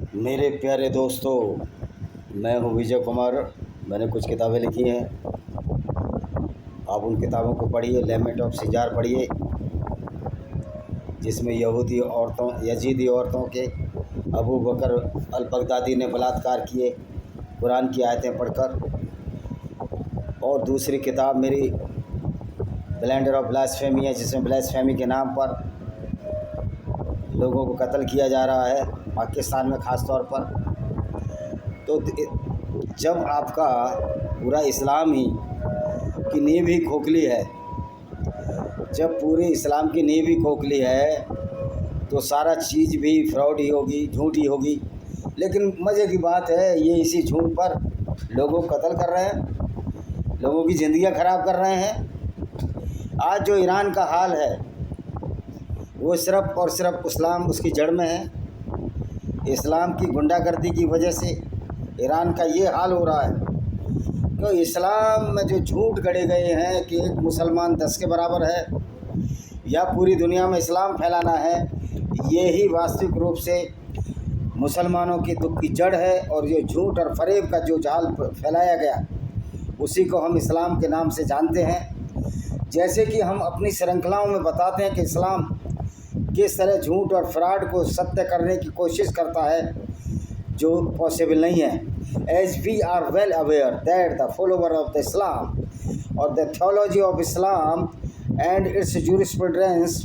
मेरे प्यारे दोस्तों, मैं हूँ विजय कुमार। मैंने कुछ किताबें लिखी हैं, आप उन किताबों को पढ़िए। लेमेंट ऑफ सिजार पढ़िए, जिसमें यजीदी औरतों के अबू बकर अल बगदादी ने बलात्कार किए, कुरान की आयतें पढ़कर। और दूसरी किताब मेरी ब्लेंडर ऑफ ब्लास्फेमी है, जिसमें ब्लास्फेमी के नाम पर लोगों को कत्ल किया जा रहा है, पाकिस्तान में ख़ास तौर पर। तो जब आपका पूरा इस्लाम ही की नींव ही खोखली है, जब पूरे इस्लाम की नींव ही खोखली है, तो सारा चीज़ भी फ्रॉड ही होगी, झूठ ही होगी। लेकिन मज़े की बात है, ये इसी झूठ पर लोगों को कत्ल कर रहे हैं, लोगों की ज़िंदगियां ख़राब कर रहे हैं। आज जो ईरान का हाल है, वो सिर्फ़ और सिर्फ इस्लाम उसकी जड़ में है। इस्लाम की गुंडागर्दी की वजह से ईरान का ये हाल हो रहा है। तो इस्लाम में जो झूठ गढ़े गए हैं कि एक मुसलमान 10 के बराबर है या पूरी दुनिया में इस्लाम फैलाना है, ये ही वास्तविक रूप से मुसलमानों की दुख की जड़ है। और ये झूठ और फरेब का जो जाल फैलाया गया, उसी को हम इस्लाम के नाम से जानते हैं। जैसे कि हम अपनी श्रृंखलाओं में बताते हैं कि इस्लाम किस तरह झूठ और फ्रॉड को सत्य करने की कोशिश करता है, जो पॉसिबल नहीं है। As we are well aware that the follower of the Islam और the theology of Islam and its jurisprudence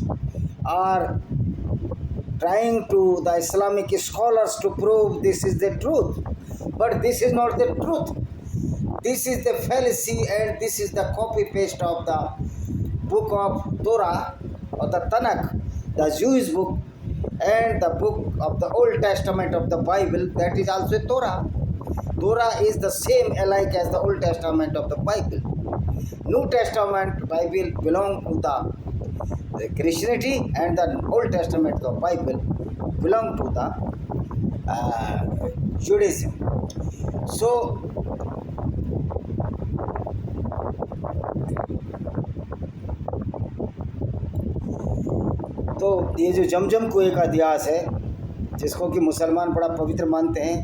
are trying to the Islamic scholars to prove this is the truth, but this is not the truth. This is the fallacy, and this is the copy paste of the book of Torah or the Tanakh, the Jewish book, and the book of the Old Testament of the Bible, that is also Torah. Torah is the same alike as the Old Testament of the Bible. New Testament Bible belong to the Christianity, and the Old Testament of the Bible belong to the Judaism. So ये जो जमजम कुएं का इतिहास है, जिसको कि मुसलमान बड़ा पवित्र मानते हैं,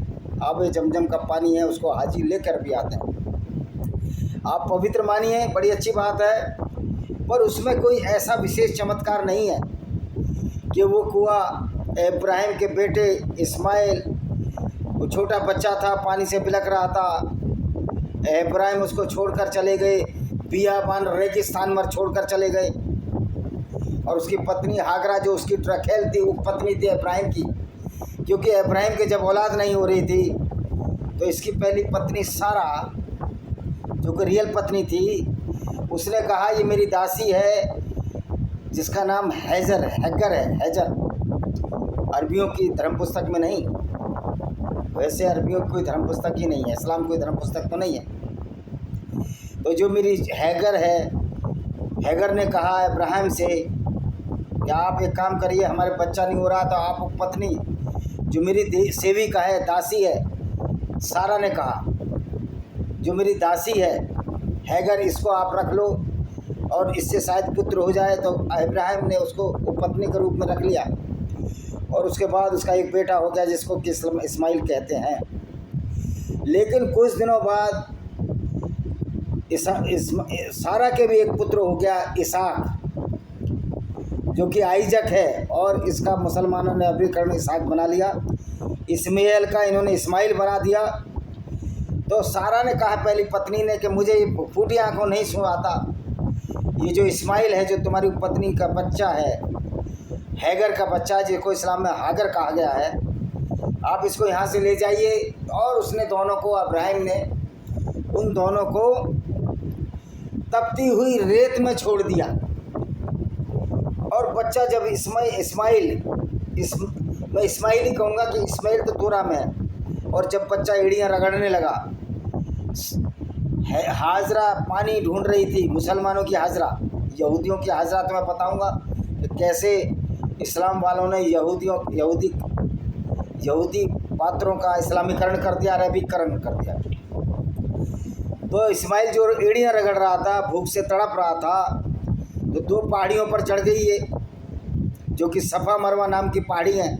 आप ये जमजम का पानी है उसको हाजी लेकर भी आते हैं। आप पवित्र मानिए, बड़ी अच्छी बात है, पर उसमें कोई ऐसा विशेष चमत्कार नहीं है कि वो कुआं इब्राहिम के बेटे इस्माइल, वो छोटा बच्चा था, पानी से बिलख रहा था, इब्राहिम उसको छोड़कर चले गए, बियाबान रेगिस्तान में छोड़कर चले गए। और उसकी पत्नी हागरा, जो उसकी रखेल थी, वो पत्नी थी इब्राहिम की, क्योंकि इब्राहिम के जब औलाद नहीं हो रही थी, तो इसकी पहली पत्नी सारा, जो कि रियल पत्नी थी, उसने कहा ये मेरी दासी है, जिसका नाम हैगर है। हैजर अरबियों की धर्म पुस्तक में नहीं, वैसे अरबियों की कोई धर्म पुस्तक ही नहीं है, इस्लाम कोई धर्म पुस्तक तो नहीं है। तो जो मेरी हैगर है, हैगर ने कहा इब्राहिम से कि आप एक काम करिए, हमारे बच्चा नहीं हो रहा, तो आप पत्नी जो मेरी सेविका है, दासी है, सारा ने कहा जो मेरी दासी है हैगर, इसको आप रख लो और इससे शायद पुत्र हो जाए। तो इब्राहिम ने उसको पत्नी के रूप में रख लिया, और उसके बाद उसका एक बेटा हो गया, जिसको कि इस्माइल कहते हैं। लेकिन कुछ दिनों बाद सारा के भी एक पुत्र हो गया, इसाक, जो कि आइजक है, और इसका मुसलमानों ने अभिकरण इसाक बना लिया। इस्माइल का इन्होंने इस्माइल बना दिया। तो सारा ने कहा पहली पत्नी ने कि मुझे फूटी आंखों नहीं सुनाता, ये जो इस्माइल है, जो तुम्हारी पत्नी का बच्चा है, हैगर का बच्चा, जिसको इस्लाम में हागर कहा गया है, आप इसको यहाँ से ले जाइए। और उसने दोनों को, इब्राहिम ने उन दोनों को तपती हुई रेत में छोड़ दिया। और बच्चा जब मैं इस्माइल ही कहूँगा कि इस्माइल तो तोरा में है। और जब बच्चा एड़ियाँ रगड़ने लगा, हाजरा पानी ढूंढ रही थी, मुसलमानों की हाजरा, यहूदियों की हाजरा, तो मैं बताऊँगा कि कैसे इस्लाम वालों ने यहूदी पात्रों का इस्लामीकरण कर दिया, अरबीकरण कर दिया। तो इस्माइल जो एड़ियाँ रगड़ रहा था, भूख से तड़प रहा था, तो 2 पहाड़ियों पर चढ़ गई है, जो कि सफ़ा मरवा नाम की पहाड़ी हैं।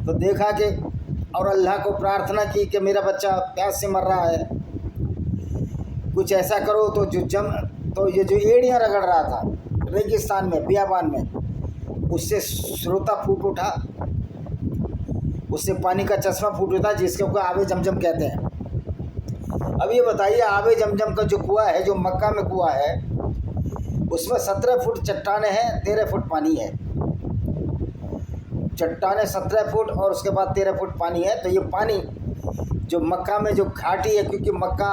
तो देखा कि और अल्लाह को प्रार्थना की कि मेरा बच्चा प्यास से मर रहा है, कुछ ऐसा करो। तो ये जो एड़ियाँ रगड़ रहा था रेगिस्तान में, बियाबान में, उससे स्रोता फूट उठा, उससे पानी का चश्मा फूट उठा, जिसके को आबे जमजम कहते हैं। अब ये बताइए, आबे जमजम का जो कुआं है, जो मक्का में कुआं है, उसमें 17 फुट चट्टानें हैं, 13 फुट पानी है। चट्टानें 17 फुट और उसके बाद 13 फुट पानी है। तो ये पानी जो मक्का में जो घाटी है, क्योंकि मक्का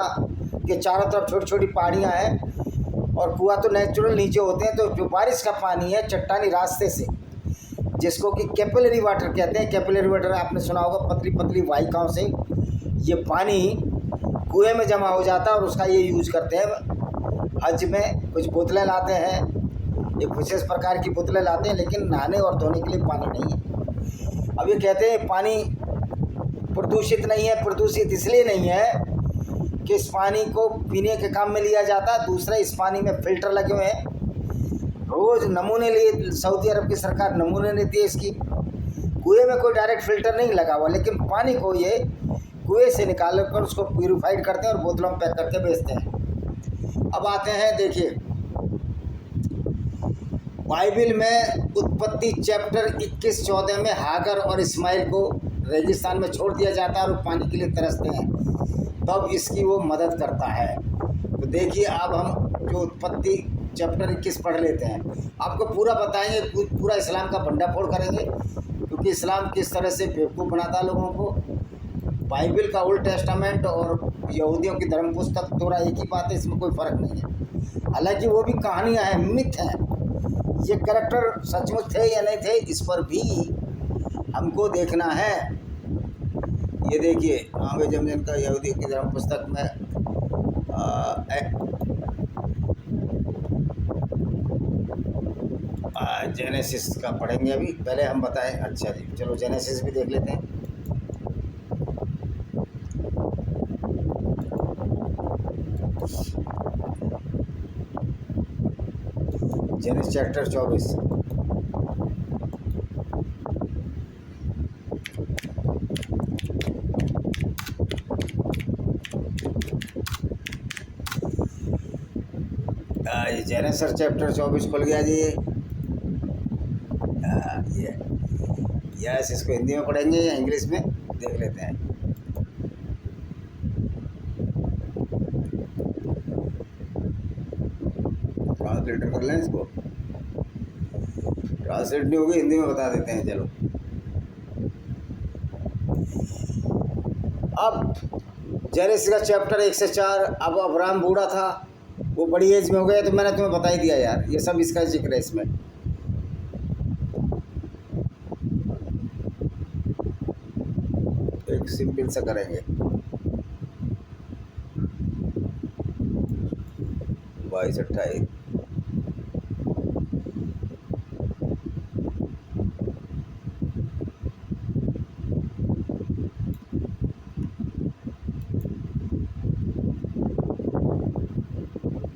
के चारों तरफ छोटी छोटी पहाड़ियाँ हैं और कुआं तो नेचुरल नीचे होते हैं, तो जो बारिश का पानी है चट्टानी रास्ते से, जिसको कि कैपिलरी वाटर कहते हैं, कैपिलरी वाटर आपने सुना होगा, पतली पतली वाहिकाओं से ये पानी कुएं में जमा हो जाता है और उसका ये यूज करते हैं। हज में कुछ बोतलें लाते हैं, एक विशेष प्रकार की बोतलें लाते हैं, लेकिन नहाने और धोने के लिए पानी नहीं है। अब ये कहते हैं पानी प्रदूषित नहीं है। प्रदूषित इसलिए नहीं है कि इस पानी को पीने के काम में लिया जाता है, दूसरा इस पानी में फ़िल्टर लगे हुए हैं, रोज़ नमूने लिए, सऊदी अरब की सरकार नमूने लेती है इसकी। कुएं में कोई डायरेक्ट फ़िल्टर नहीं लगा हुआ, लेकिन पानी को ये कुएं से निकाल कर उसको प्यूरीफाइड करते हैं और बोतलों में पैक करके बेचते हैं। अब आते हैं, देखिए बाइबिल में उत्पत्ति चैप्टर 21-14 में हागर और इस्माइल को रेगिस्तान में छोड़ दिया जाता है और पानी के लिए तरसते हैं, तब इसकी वो मदद करता है। तो देखिए, अब हम जो उत्पत्ति चैप्टर 21 पढ़ लेते हैं, आपको पूरा बताएंगे, पूरा इस्लाम का भंडाफोड़ करेंगे, क्योंकि इस्लाम किस तरह से बेवकूफ़ बनाता है लोगों को। बाइबिल का ओल्ड टेस्टामेंट और यहूदियों की धर्म पुस्तक थोड़ा एक ही बात है, इसमें कोई फ़र्क नहीं है। हालांकि वो भी कहानियाँ हैं, मिथ हैं, ये कैरेक्टर सचमुच थे या नहीं थे, इस पर भी हमको देखना है। ये देखिए, आबे जमजम का यहूदी की धर्म पुस्तक में जेनेसिस का पढ़ेंगे अभी। पहले हम बताएं, अच्छा जी, चलो जेनेसिस भी देख लेते हैं। Genesis chapter 24। जेनेसिस चैप्टर 24 खुल गया जी। ये यस, इसको हिंदी में पढ़ेंगे या इंग्लिश में, देख लेते हैं। ट्रांसलेटर कर लें इसको, ट्रांसलेट नहीं होगी, हिंदी में बता देते हैं। चलो, अब जेनेसिस का चैप्टर 1 से 4। अब अब्राहम बूढ़ा था, वो बड़ी एज में हो गया, तो मैंने तुम्हें बता ही दिया यार, ये सब इसका जिक्र है इसमें। एक सिंपल सा करेंगे, 22-28।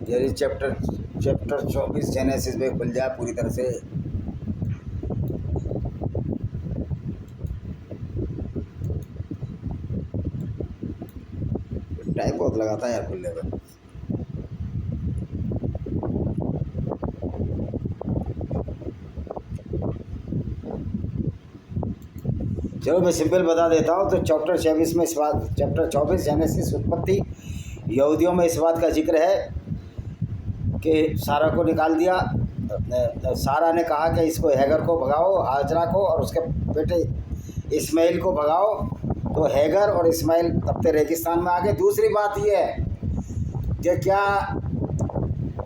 ये चैप्टर 24 जेनेसिस में खुल जाए पूरी तरह से। टाइम बहुत लगाता है यार खुलने में। चलो मैं सिंपल बता देता हूँ। तो चैप्टर 24 में इस बात, चैप्टर 24 जेनेसिस उत्पत्ति, यहूदियों में इस बात का जिक्र है कि सारा को निकाल दिया। सारा ने कहा कि इसको हैगर को भगाओ, हाजरा को, और उसके बेटे इस्माइल को भगाओ। तो हैगर और इस्माइल तब तक रेगिस्तान में आ गए। दूसरी बात ये है कि क्या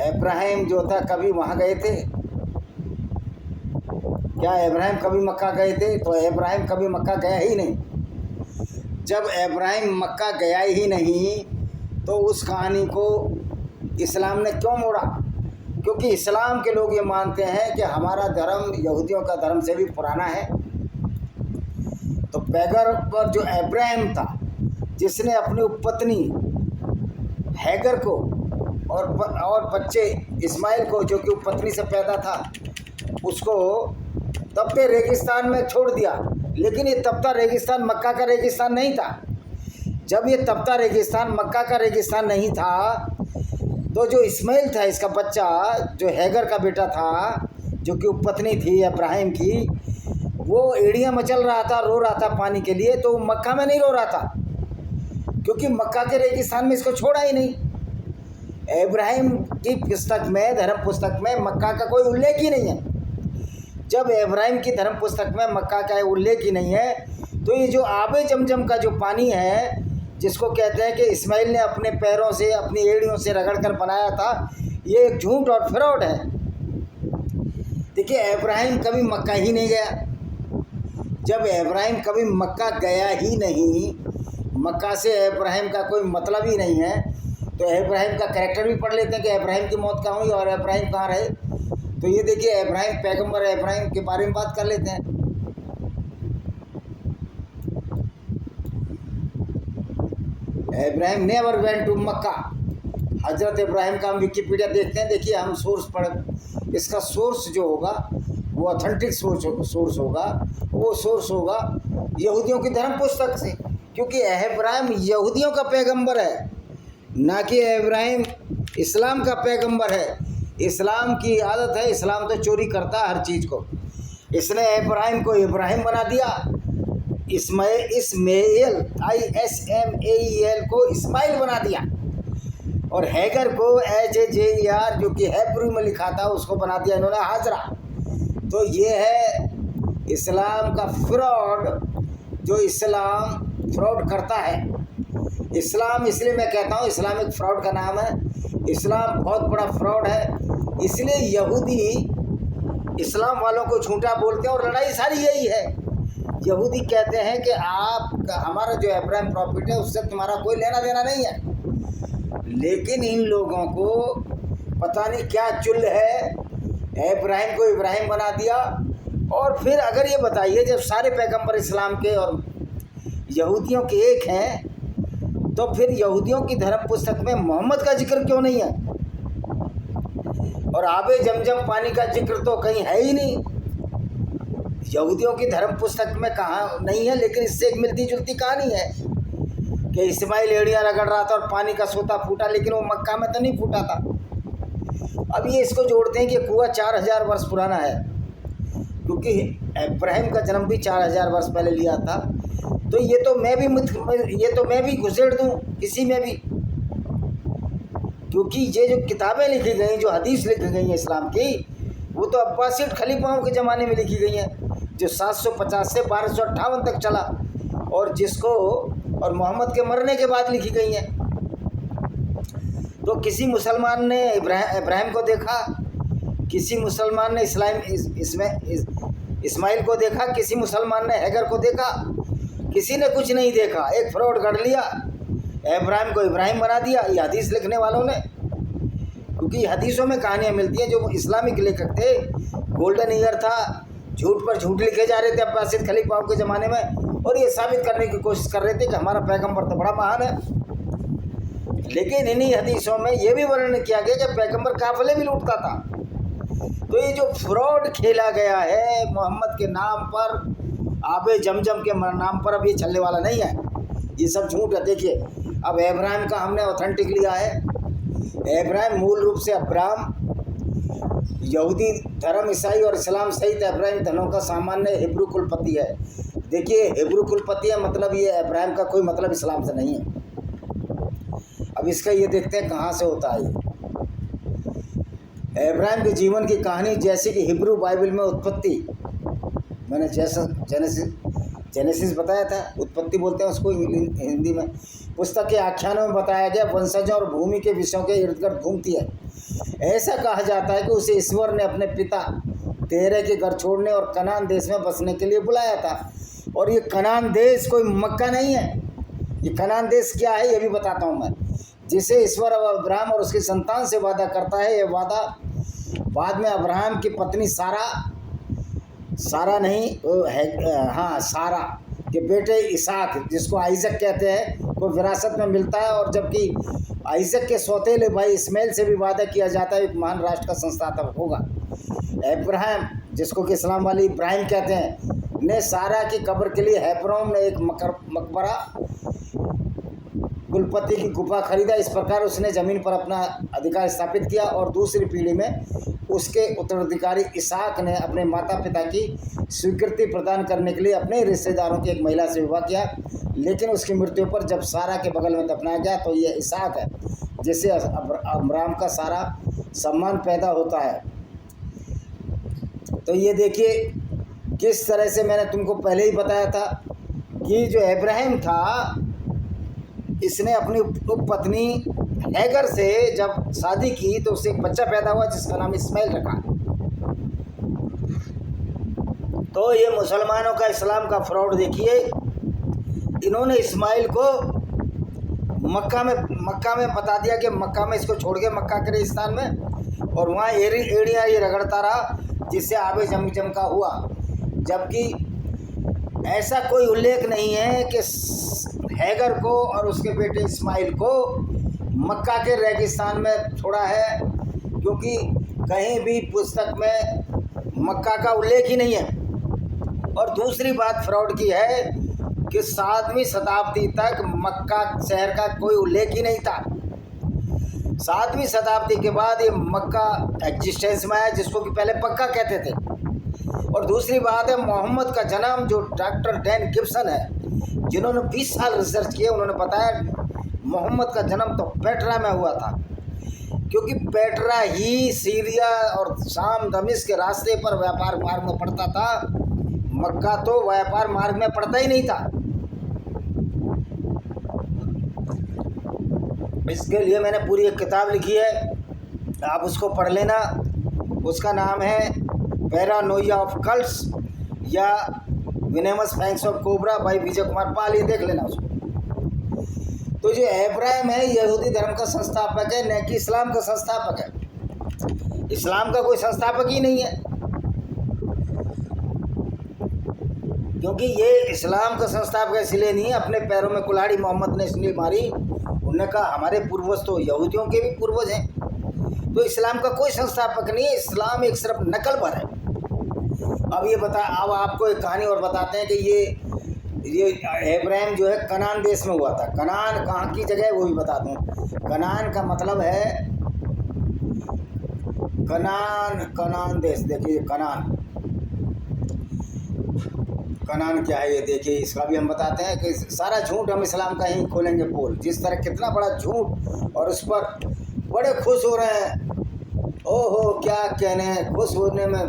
इब्राहिम जो था कभी वहाँ गए थे? क्या इब्राहिम कभी मक्का गए थे? तो इब्राहिम कभी मक्का गया ही नहीं। जब इब्राहिम मक्का गया ही नहीं, तो उस कहानी को इस्लाम ने क्यों मोड़ा? क्योंकि इस्लाम के लोग ये मानते हैं कि हमारा धर्म यहूदियों का धर्म से भी पुराना है। तो पैगर पर जो इब्राहिम था, जिसने अपनी पत्नी हैगर को और बच्चे इस्माइल को, जो कि पत्नी से पैदा था, उसको तब पे रेगिस्तान में छोड़ दिया। लेकिन ये तपता रेगिस्तान मक्का का रेगिस्तान नहीं था। जब ये तपता रेगिस्तान मक्का का रेगिस्तान नहीं था, तो जो इस्माइल था, इसका बच्चा, जो हैगर का बेटा था, जो कि उपपत्नी थी इब्राहिम की, वो एड़ियाँ मचल रहा था, रो रहा था पानी के लिए। तो मक्का में नहीं रो रहा था, क्योंकि मक्का के रेगिस्तान में इसको छोड़ा ही नहीं। इब्राहिम की पुस्तक में, धर्म पुस्तक में मक्का का कोई उल्लेख ही नहीं है। जब इब्राहिम की धर्म पुस्तक में मक्का का उल्लेख ही नहीं है, तो ये जो आबे जमजम का जो पानी है, जिसको कहते हैं कि इस्माइल ने अपने पैरों से, अपनी एड़ियों से रगड़ कर बनाया था, ये एक झूठ और फ्रॉड है। देखिए, इब्राहिम कभी मक्का ही नहीं गया। जब इब्राहिम कभी मक्का गया ही नहीं, मक्का से इब्राहिम का कोई मतलब ही नहीं है, तो इब्राहिम का कैरेक्टर भी पढ़ लेते हैं कि इब्राहिम की मौत कहाँ हुई और इब्राहिम कहाँ रहे। तो ये देखिए, इब्राहिम पैगंबर है, इब्राहिम के बारे में बात कर लेते हैं। इब्राहिम नेवर वेंट टू मक्का। हजरत इब्राहिम का हम विकिपीडिया देखते हैं। देखिए, हम सोर्स पढ़, इसका सोर्स जो होगा वो ऑथेंटिक सोर्स होगा, वो सोर्स होगा यहूदियों की धर्म पुस्तक से, क्योंकि इब्राहिम यहूदियों का पैगंबर है, ना कि इब्राहिम इस्लाम का पैगंबर है। इस्लाम की आदत है, इस्लाम तो चोरी करता है हर चीज़ को। इसने इब्राहिम को इब्राहिम बना दिया, इस्माइल ISMAEL को इस्माइल बना दिया, और हैगर को HAJER जो कि हेब्रू में लिखा था उसको बना दिया इन्होंने हाजरा। तो ये है इस्लाम का फ्रॉड, जो इस्लाम फ्रॉड करता है। इस्लाम, इसलिए मैं कहता हूँ इस्लाम एक फ्रॉड का नाम है। इस्लाम बहुत बड़ा फ्रॉड है, इसलिए यहूदी इस्लाम वालों को झूठा बोलते हैं, और लड़ाई सारी यही है। यहूदी कहते हैं कि आप, हमारा जो इब्राहिम प्रॉफिट है उससे तुम्हारा कोई लेना देना नहीं है, लेकिन इन लोगों को पता नहीं क्या चुल है, इब्राहिम को इब्राहिम बना दिया। और फिर अगर ये बताइए, जब सारे पैगंबर इस्लाम के और यहूदियों के एक हैं, तो फिर यहूदियों की धर्म पुस्तक में मोहम्मद का जिक्र क्यों नहीं है? और आबे जमजम पानी का जिक्र तो कहीं है ही नहीं, यहूदियों की धर्म पुस्तक में कहाँ नहीं है। लेकिन इससे एक मिलती जुलती कहानी है कि इस्माइल एड़ियाँ रगड़ रहा था और पानी का सोता फूटा, लेकिन वो मक्का में तो नहीं फूटा था। अब ये इसको जोड़ते हैं कि कुआं 4000 वर्ष पुराना है, क्योंकि इब्राहिम का जन्म भी 4000 वर्ष पहले लिया था। तो ये तो मैं भी घुसेड़ दूँ किसी में भी, क्योंकि ये जो किताबें लिखी गई, जो हदीस लिखी गई हैं इस्लाम की, वो तो अब्बासिड खलीफाओं के ज़माने में लिखी गई हैं, जो 750 से 1258 तक चला, और जिसको और मोहम्मद के मरने के बाद लिखी गई हैं। तो किसी मुसलमान ने इब्राहिम को देखा, किसी मुसलमान ने इस्माइल को देखा, किसी मुसलमान ने हैगर को देखा, किसी ने कुछ नहीं देखा। एक फ्रॉड गढ़ लिया, इब्राहिम को इब्राहिम बना दिया, ये हदीस लिखने वालों ने। क्योंकि हदीसों में कहानियाँ मिलती हैं, जो इस्लामिक लेखक थे, गोल्डन ईयर था, झूठ पर झूठ लिखे जा रहे थे अब्बासिद खलीफाओं के ज़माने में, और ये साबित करने की कोशिश कर रहे थे कि हमारा पैगंबर तो बड़ा महान है। लेकिन इन्हीं हदीसों में ये भी वर्णन किया गया कि पैगंबर काफिले भी लूटता था। तो ये जो फ्रॉड खेला गया है मोहम्मद के नाम पर, आबे जमजम के नाम पर, अब ये चलने वाला नहीं है, ये सब झूठ है। देखिए, अब इब्राहिम का हमने ऑथेंटिक लिया है। इब्राहिम मूल रूप से अब्राम, यहूदी धर्म, ईसाई और इस्लाम सहित इब्राहिम धर्मों का सामान्य हिब्रू कुलपति है। देखिए, हिब्रू कुलपति है, मतलब ये इब्राहिम का कोई मतलब इस्लाम से नहीं है। अब इसका ये देखते हैं कहाँ से होता है। इब्राहिम के जीवन की कहानी, जैसे कि हिब्रू बाइबल में उत्पत्ति, मैंने जैसा जेनेसिस बताया था, उत्पत्ति बोलते हैं उसको हिंदी में, पुस्तक के आख्यानों में बताया गया वंशजों और भूमि के विषयों के इर्द गिर्द घूमती है। ऐसा कहा जाता है कि उसे ईश्वर ने अपने पिता तेरह के घर छोड़ने और कनान देश में बसने के लिए बुलाया था। और ये कनान देश कोई मक्का नहीं है। ये कनान देश क्या है ये भी बताता हूँ मैं। जिसे ईश्वर अब्राहम और उसकी संतान से वादा करता है, ये वादा बाद में अब्राहम की पत्नी सारा के बेटे इसाक, जिसको आइजक कहते हैं, को विरासत में मिलता है। और जबकि आइजक के सौतेले भाई इस्माइल से भी वादा किया जाता है एक महान राष्ट्र का संस्थापक होगा। इब्राहिम, जिसको कि इस्लाम वाले इब्राहिम कहते हैं, ने सारा की कब्र के लिए हेब्रोन में एक मकबरा कुलपति की गुफा खरीदा। इस प्रकार उसने ज़मीन पर अपना अधिकार स्थापित किया और दूसरी पीढ़ी में उसके उत्तराधिकारी इसहाक ने अपने माता पिता की स्वीकृति प्रदान करने के लिए अपने रिश्तेदारों की एक महिला से विवाह किया, लेकिन उसकी मृत्यु पर जब सारा के बगल में दफनाया गया तो ये इसहाक है जिससे अब्राम का सारा सम्मान पैदा होता है। तो ये देखिए किस तरह से मैंने तुमको पहले ही बताया था कि जो इब्राहिम था इसने अपनी पत्नी हैगर से जब शादी की तो उससे एक बच्चा पैदा हुआ जिसका नाम इस्माइल रखा। तो ये मुसलमानों का इस्लाम का फ्रॉड देखिए, इन्होंने इस्माइल को मक्का में बता दिया कि मक्का में इसको छोड़ के मक्का के रेगिस्तान में, और वहाँ एड़ियाँ ये रगड़ता रहा जिससे आबे जमजम का हुआ, जबकि ऐसा कोई उल्लेख नहीं है कि हैगर को और उसके बेटे इस्माइल को मक्का के रेगिस्तान में छोड़ा है, क्योंकि कहीं भी पुस्तक में मक्का का उल्लेख ही नहीं है। और दूसरी बात फ्रॉड की है कि 7वीं शताब्दी तक मक्का शहर का कोई उल्लेख ही नहीं था। 7वीं शताब्दी के बाद ये मक्का एग्जिस्टेंस में आया, जिसको कि पहले पक्का कहते थे। और दूसरी बात है मोहम्मद का जन्म, जो डॉक्टर डैन गिब्सन है जिन्होंने 20 साल रिसर्च किए, उन्होंने बताया मोहम्मद का जन्म तो पेट्रा में हुआ था, क्योंकि पेट्रा ही सीरिया और शाम दमिश्क के रास्ते पर व्यापार मार्ग में पड़ता था। मक्का तो व्यापार मार्ग में पड़ता ही नहीं था। इसके लिए मैंने पूरी एक किताब लिखी है, आप उसको पढ़ लेना। उसका नाम है पैरानोइया ऑफ कल्ट्स या विनेमस fangs of cobra by Vijay Kumar Pal, ये देख लेना उसको। तो जो इब्राहिम है यहूदी धर्म का संस्थापक है, न कि इस्लाम का संस्थापक है। इस्लाम का कोई संस्थापक ही नहीं है, क्योंकि ये इस्लाम का संस्थापक इसलिए नहीं है, अपने पैरों में कुल्हाड़ी मोहम्मद ने इसलिए मारी, उन्होंने कहा हमारे पूर्वज तो यहूदियों के भी पूर्वज हैं, तो इस्लाम का कोई संस्थापक नहीं है। इस्लाम एक सिर्फ नकल पर है। अब आपको एक कहानी और बताते हैं कि ये इब्राहिम जो है कनान देश में हुआ था। कनान कहाँ की जगह है वो भी बता दूँ। कनान का मतलब है कनान देश। देखिए कनान क्या है ये देखिए, इसका भी हम बताते हैं कि सारा झूठ हम इस्लाम का ही खोलेंगे पोल। जिस तरह कितना बड़ा झूठ, और उस पर बड़े खुश हो रहे हैं। ओहो क्या कहने हैं, खुश होने में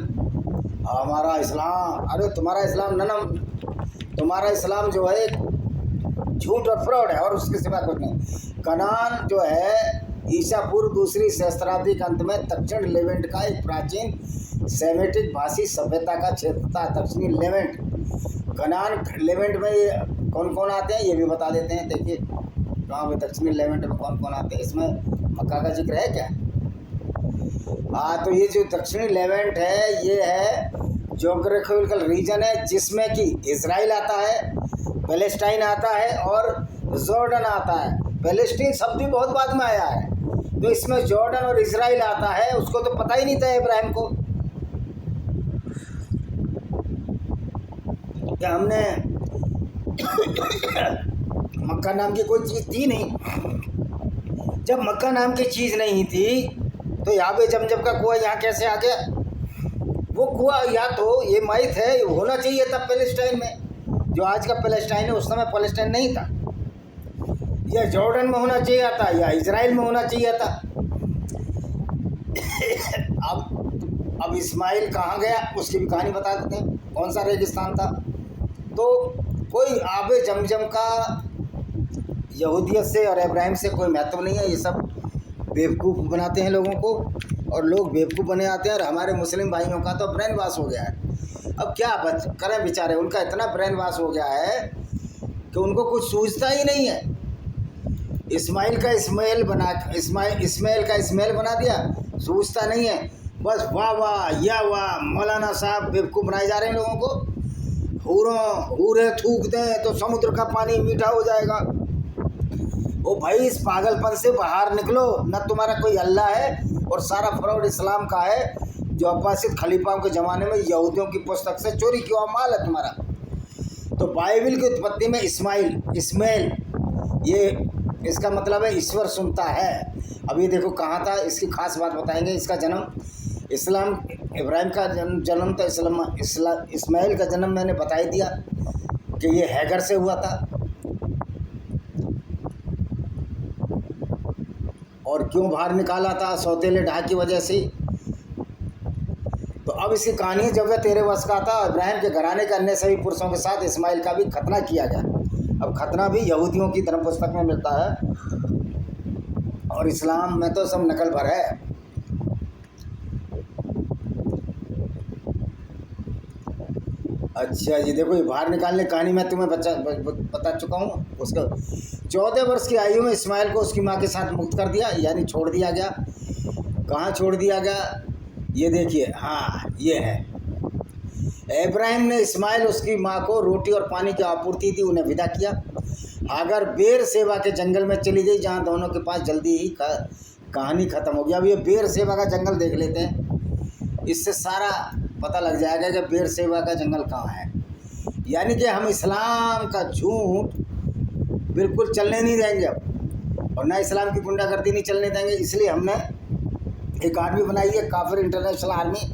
हमारा इस्लाम। अरे तुम्हारा इस्लाम ननम, तुम्हारा इस्लाम जो है झूठ और फ्रॉड है, और उसके सिवा कुछ नहीं। कनान जो है ईसा पूर्व 2री सहस्त्राब्दी के अंत में दक्षिण लेवेंट का एक प्राचीन सेमेटिक भाषी सभ्यता का क्षेत्र था। दक्षिणी लेवेंट, कनान लेवेंट में ये कौन कौन आते हैं ये भी बता देते हैं। देखिए कहाँ पे दक्षिणी लेवेंट में कौन कौन आते हैं, इसमें मक्का का जिक्र है क्या? हाँ, तो ये जो दक्षिणी लेवेंट है ये है ज्योग्राफिकल रीजन है, जिसमें कि इजराइल आता है, पैलेस्टाइन आता है और जॉर्डन आता है। पैलेस्टीन शब्द भी बहुत बाद में आया है, तो इसमें जॉर्डन और इजराइल आता है। उसको तो पता ही नहीं था इब्राहिम को, क्या हमने मक्का नाम की कोई चीज़ थी नहीं। जब मक्का नाम की चीज़ नहीं थी तो यहाँ पे जमजम का कुआं यहाँ कैसे आ गया? वो कुआं या तो ये माइथ है, होना चाहिए था पैलेस्टाइन में, जो आज का पैलेस्टाइन है उस समय पैलेस्टाइन नहीं था, या जॉर्डन में होना चाहिए था, या इजराइल में होना चाहिए था। अब इस्माइल कहाँ गया उसकी भी कहानी बता देते हैं, कौन सा रेगिस्तान था। तो कोई आबे जमजम का यहूदियत से और इब्राहिम से कोई महत्व नहीं है। ये सब बेवकूफ़ बनाते हैं लोगों को, और लोग बेवकूफ़ बने आते हैं। और हमारे मुस्लिम भाइयों का तो ब्रेन वॉश हो गया है। अब क्या करें बेचारे, उनका इतना ब्रेन वॉश हो गया है कि उनको कुछ सूझता ही नहीं है। इस्माइल का इस्माइल बना दिया, सूझता नहीं है। बस वाह वाह या वाह, मौलाना साहब बेवकूफ़ बनाए जा रहे हैं लोगों को। हूरे थूक दें तो समुद्र का पानी मीठा हो जाएगा। ओ भाई, इस पागलपन से बाहर निकलो। न तुम्हारा कोई अल्लाह है, और सारा फ्रॉड इस्लाम का है, जो अब्बासिद खलीफाओं के ज़माने में यहूदियों की पुस्तक से चोरी किया माल है तुम्हारा। तो बाइबल की उत्पत्ति में इस्माइल ये इसका मतलब है ईश्वर सुनता है। अब ये देखो कहाँ था, इसकी खास बात बताएंगे। इसका जन्म इब्राहिम का जन्म तो इस्माइल का जन्म मैंने बता ही दिया कि ये हैगर से हुआ था। और क्यों बाहर निकाला था, सौतेले ढाक की वजह से। तो अब इसकी कहानी, जब वह 13 वर्ष का था, इब्राहिम के घराने के अन्य सभी पुरुषों के साथ इस्माइल का भी खतना किया गया। अब खतना भी यहूदियों की धर्म पुस्तक में मिलता है और इस्लाम में तो सब नकल भर है। अच्छा जी, देखो ये बाहर निकालने कहानी मैं तुम्हें बता चुका हूँ। उसका 14 वर्ष की आयु में इस्माइल को उसकी माँ के साथ मुक्त कर दिया, यानी छोड़ दिया गया। कहाँ छोड़ दिया गया, ये देखिए, हाँ ये है। इब्राहिम ने इस्माइल उसकी माँ को रोटी और पानी की आपूर्ति थी, उन्हें विदा किया। हागर बेर सेवा के जंगल में चली गई, जहाँ दोनों के पास जल्दी ही कहानी खत्म हो गया। अब ये बेर सेवा का जंगल देख लेते हैं, इससे सारा पता लग जाएगा कि बेर सेवा का जंगल कहाँ है। यानी कि हम इस्लाम का झूठ बिल्कुल चलने नहीं देंगे अब, और ना इस्लाम की गुंडागर्दी नहीं चलने देंगे। इसलिए हमने एक आर्मी बनाई है, काफिर इंटरनेशनल आर्मी।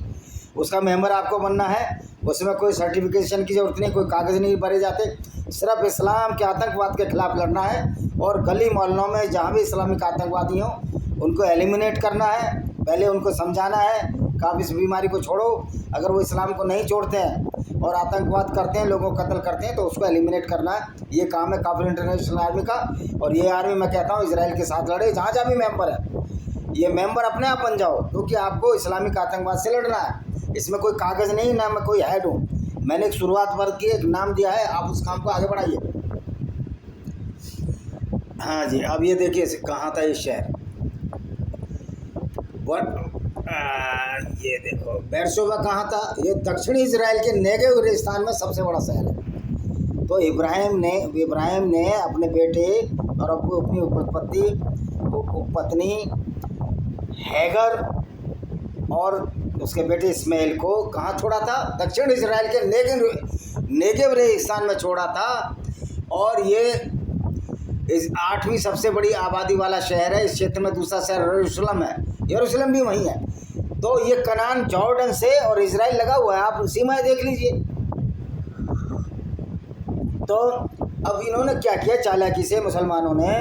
उसका मेंबर आपको बनना है। उसमें कोई सर्टिफिकेशन की ज़रूरत नहीं, कोई कागज़ नहीं भरे जाते। सिर्फ इस्लाम के आतंकवाद के खिलाफ लड़ना है और गली मोहल्लों में जहाँ भी इस्लामिक आतंकवादी हों उनको एलिमिनेट करना है। पहले उनको समझाना है कि आप इस बीमारी को छोड़ो। अगर वो इस्लाम को नहीं छोड़ते हैं और आतंकवाद करते हैं, लोगों को कत्ल करते हैं, तो उसको एलिमिनेट करना है। ये काम है काफिर इंटरनेशनल आर्मी का। और ये आर्मी मैं कहता हूँ इजराइल के साथ लड़े, जहाँ जहाँ भी मेंबर है। ये मेंबर अपने आप बन जाओ, क्योंकि आपको इस्लामिक आतंकवाद से लड़ना है। इसमें कोई कागज़ नहीं, ना मैं कोई हेड हूँ। मैंने एक शुरुआत वर्ग की, एक नाम दिया है, आप उस काम को आगे बढ़ाइए। हाँ जी, अब ये देखिए कहाँ था ये शहर। ये देखो बेरशेबा कहाँ था, ये दक्षिणी इजराइल के नेगेव रेगिस्तान में सबसे बड़ा शहर है। तो इब्राहिम ने अपने बेटे और अपनी पत्नी हैगर और उसके बेटे इस्माइल को कहाँ छोड़ा था, दक्षिण इजराइल के नेगेव रेगिस्तान में छोड़ा था। और ये इस 8वीं सबसे बड़ी आबादी वाला शहर है। इस क्षेत्र में दूसरा शहर यरूशलेम है, यरूशलेम भी वहीं है। तो ये कनान जॉर्डन से और इजराइल लगा हुआ है, आप सीमाएं देख लीजिए। तो अब इन्होंने क्या किया चालाकी से, मुसलमानों ने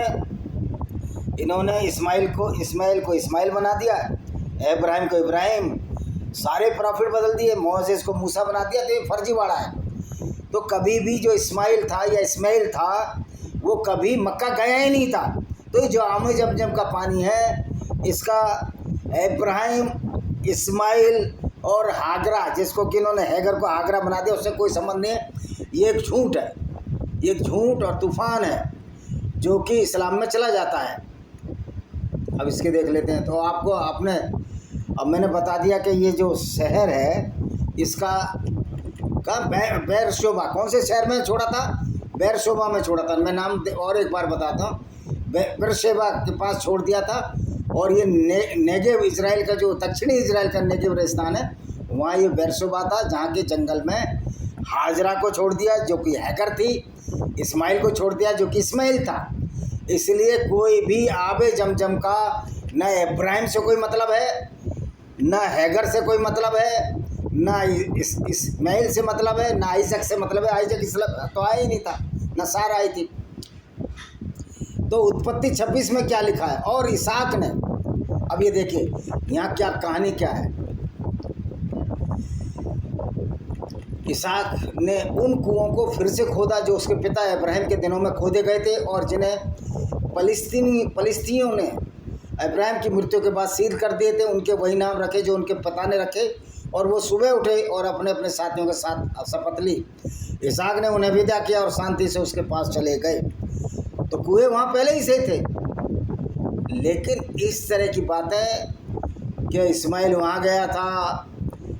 इन्होंने इस्माइल को इस्माइल बना दिया, इब्राहिम को इब्राहिम, सारे प्रॉफिट बदल दिए, मोसेस को मूसा बना दिया। तो ये फर्जीवाड़ा है। तो कभी भी जो इस्माइल था या इस्माइल था वो कभी मक्का गया ही नहीं था। तो जो आम जमजम का पानी है, इसका इब्राहिम, इस्माइल और हागरा, जिसको कि इन्होंने हैगर को हागरा बना दिया, उससे कोई संबंध नहीं है। ये एक झूठ है, ये एक झूठ और तूफान है जो कि इस्लाम में चला जाता है। अब इसके देख लेते हैं। तो आपको अब मैंने बता दिया कि ये जो शहर है इसका बेरशेबा कौन से शहर में छोड़ा था, बेरशेबा में छोड़ा था। मैं नाम और एक बार बताता हूँ, बेरशेबा के पास छोड़ दिया था। और ये नेगेव इजराइल का, जो दक्षिणी इजराइल का नेगेव रेगिस्तान है, वहाँ ये बेरशेबा था, जहाँ के जंगल में हाजरा को छोड़ दिया जो कि हैगर थी, इस्माइल को छोड़ दिया जो कि इस्माइल था। इसलिए कोई भी आबे जमजम का न इब्राहिम से कोई मतलब है, न हैगर से कोई मतलब है, न इस्माइल से मतलब है, न आइजक से मतलब है। आइजक इस्लाम तो आया ही नहीं था, न सारा आई थी। तो उत्पत्ति 26 में क्या लिखा है, और इसहाक ने, अब ये देखिए यहाँ क्या कहानी क्या है। इसहाक ने उन कुओं को फिर से खोदा जो उसके पिता इब्राहिम के दिनों में खोदे गए थे, और जिन्हें फलिस्तीनियों ने इब्राहिम की मृत्यु के बाद सील कर दिए थे। उनके वही नाम रखे जो उनके पिता ने रखे। और वो सुबह उठे और अपने अपने साथियों के साथ शपथ ली। इसहाक ने उन्हें विदा किया और शांति से उसके पास चले गए। तो कुएं वहाँ पहले ही से थे, लेकिन इस तरह की बातें कि इस्माइल वहाँ गया था,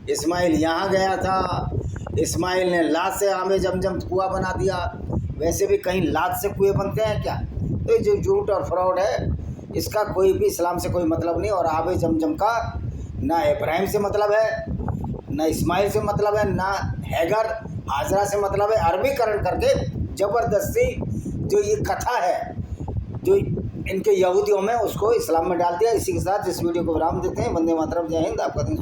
इस्माइल यहाँ गया था, इस्माइल ने लात से आमे जमजम कुआं बना दिया। वैसे भी कहीं लात से कुएं बनते हैं क्या? तो ये जो झूठ और फ्रॉड है, इसका कोई भी इस्लाम से कोई मतलब नहीं। और आबे जमजम का ना इब्राहिम से मतलब है, ना इस्माइल से मतलब है, ना हैगर हाजरा से मतलब है अरबीकरण करके ज़बरदस्ती जो ये कथा है जो इनके यहूदियों में, उसको इस्लाम में डाल दिया। इसी के साथ इस वीडियो को विराम देते हैं। वंदे मातरम, जय हिंद। आपका दिन